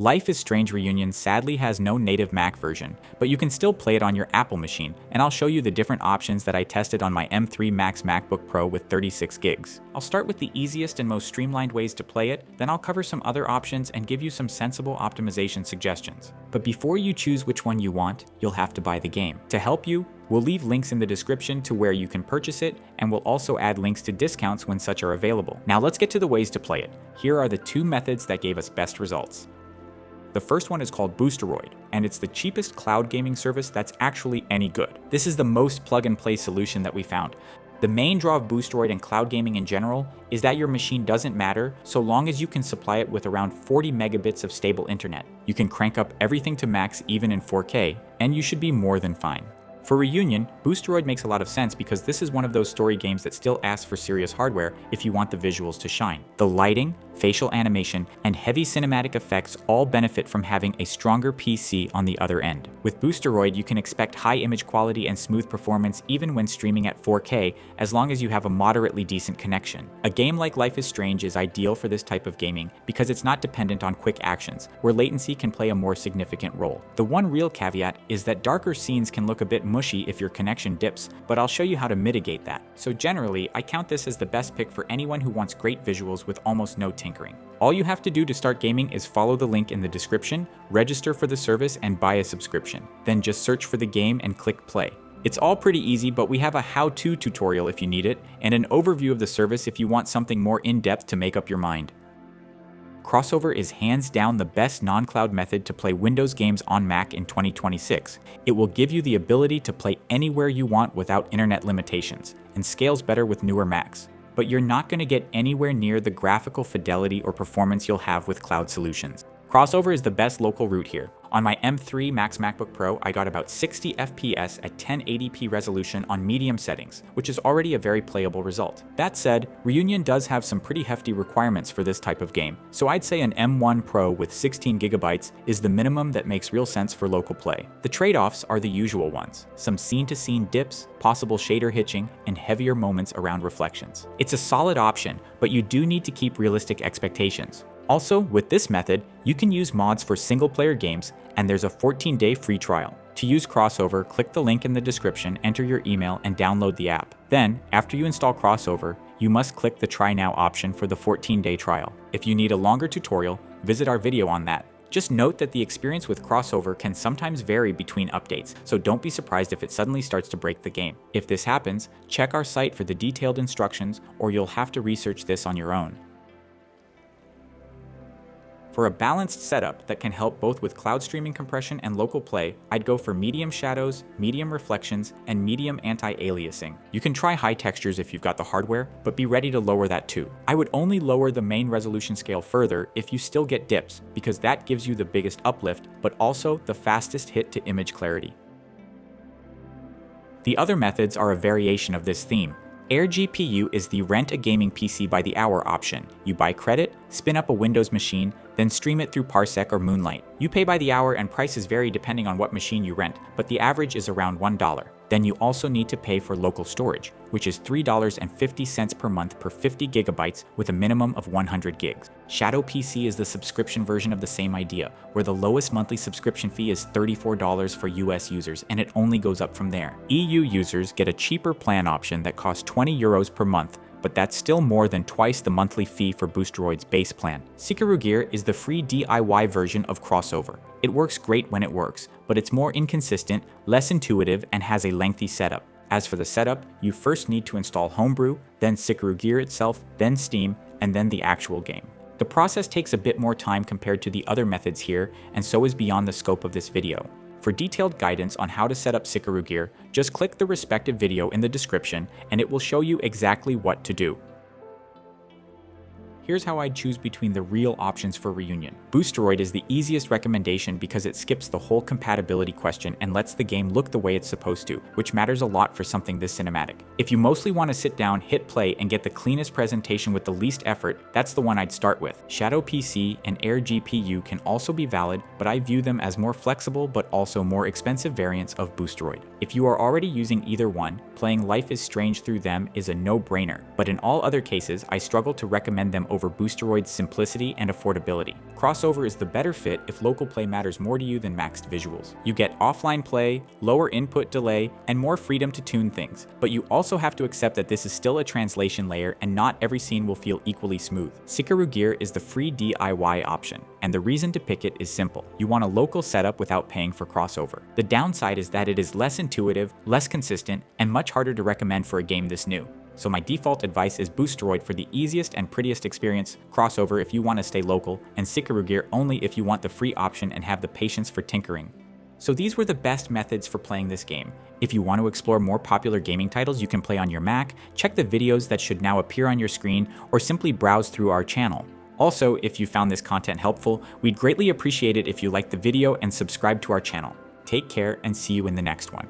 Life is Strange Reunion sadly has no native Mac version, but you can still play it on your Apple machine, and I'll show you the different options that I tested on my M3 Max MacBook Pro with 36 gigs. I'll start with the easiest and most streamlined ways to play it, then I'll cover some other options and give you some sensible optimization suggestions. But before you choose which one you want, you'll have to buy the game. To help you, we'll leave links in the description to where you can purchase it, and we'll also add links to discounts when such are available. Now let's get to the ways to play it. Here are the two methods that gave us best results. The first one is called Boosteroid, and it's the cheapest cloud gaming service that's actually any good. This is the most plug-and-play solution that we found. The main draw of Boosteroid and cloud gaming in general is that your machine doesn't matter so long as you can supply it with around 40 megabits of stable internet. You can crank up everything to max even in 4K, and you should be more than fine. For Reunion, Boosteroid makes a lot of sense because this is one of those story games that still asks for serious hardware if you want the visuals to shine. The lighting, facial animation, and heavy cinematic effects all benefit from having a stronger PC on the other end. With Boosteroid, you can expect high image quality and smooth performance even when streaming at 4K, as long as you have a moderately decent connection. A game like Life is Strange is ideal for this type of gaming because it's not dependent on quick actions, where latency can play a more significant role. The one real caveat is that darker scenes can look a bit mushy if your connection dips, but I'll show you how to mitigate that. So generally, I count this as the best pick for anyone who wants great visuals with almost no tinkering. All you have to do to start gaming is follow the link in the description, register for the service, and buy a subscription. Then just search for the game and click play. It's all pretty easy, but we have a how-to tutorial if you need it, and an overview of the service if you want something more in-depth to make up your mind. Crossover is hands down the best non-cloud method to play Windows games on Mac in 2026. It will give you the ability to play anywhere you want without internet limitations, and scales better with newer Macs. But you're not going to get anywhere near the graphical fidelity or performance you'll have with cloud solutions. Crossover is the best local route here. On my M3 Max MacBook Pro, I got about 60 FPS at 1080p resolution on medium settings, which is already a very playable result. That said, Reunion does have some pretty hefty requirements for this type of game, so I'd say an M1 Pro with 16 GB is the minimum that makes real sense for local play. The trade-offs are the usual ones: some scene-to-scene dips, possible shader hitching, and heavier moments around reflections. It's a solid option, but you do need to keep realistic expectations. Also, with this method, you can use mods for single-player games, and there's a 14-day free trial. To use Crossover, click the link in the description, enter your email, and download the app. Then, after you install Crossover, you must click the Try Now option for the 14-day trial. If you need a longer tutorial, visit our video on that. Just note that the experience with Crossover can sometimes vary between updates, so don't be surprised if it suddenly starts to break the game. If this happens, check our site for the detailed instructions, or you'll have to research this on your own. For a balanced setup that can help both with cloud streaming compression and local play, I'd go for medium shadows, medium reflections, and medium anti-aliasing. You can try high textures if you've got the hardware, but be ready to lower that too. I would only lower the main resolution scale further if you still get dips, because that gives you the biggest uplift, but also the fastest hit to image clarity. The other methods are a variation of this theme. AirGPU is the rent a gaming PC by the hour option. You buy credit, spin up a Windows machine, then stream it through Parsec or Moonlight. You pay by the hour and prices vary depending on what machine you rent, but the average is around $1. Then you also need to pay for local storage, which is $3.50 per month per 50 gigabytes with a minimum of 100 gigs. Shadow PC is the subscription version of the same idea, where the lowest monthly subscription fee is $34 for US users, and it only goes up from there. EU users get a cheaper plan option that costs €20 per month, but that's still more than twice the monthly fee for Boosteroid's base plan. Sikarugir is the free DIY version of Crossover. It works great when it works, but it's more inconsistent, less intuitive, and has a lengthy setup. As for the setup, you first need to install Homebrew, then Sikarugir itself, then Steam, and then the actual game. The process takes a bit more time compared to the other methods here, and so is beyond the scope of this video. For detailed guidance on how to set up Sikarugir, just click the respective video in the description and it will show you exactly what to do. Here's how I'd choose between the real options for Reunion. Boosteroid is the easiest recommendation because it skips the whole compatibility question and lets the game look the way it's supposed to, which matters a lot for something this cinematic. If you mostly want to sit down, hit play, and get the cleanest presentation with the least effort, that's the one I'd start with. Shadow PC and AirGPU can also be valid, but I view them as more flexible but also more expensive variants of Boosteroid. If you are already using either one, playing Life is Strange through them is a no-brainer, but in all other cases, I struggle to recommend them over Boosteroid's simplicity and affordability. Crossover is the better fit if local play matters more to you than maxed visuals. You get offline play, lower input delay, and more freedom to tune things, but you also have to accept that this is still a translation layer and not every scene will feel equally smooth. Sikarugir is the free DIY option, and the reason to pick it is simple. You want a local setup without paying for crossover. The downside is that it is less intuitive, less consistent, and much harder to recommend for a game this new. So my default advice is Boosteroid for the easiest and prettiest experience, crossover if you want to stay local, and Sikarugir only if you want the free option and have the patience for tinkering. So these were the best methods for playing this game. If you want to explore more popular gaming titles you can play on your Mac, check the videos that should now appear on your screen, or simply browse through our channel. Also, if you found this content helpful, we'd greatly appreciate it if you liked the video and subscribe to our channel. Take care and see you in the next one.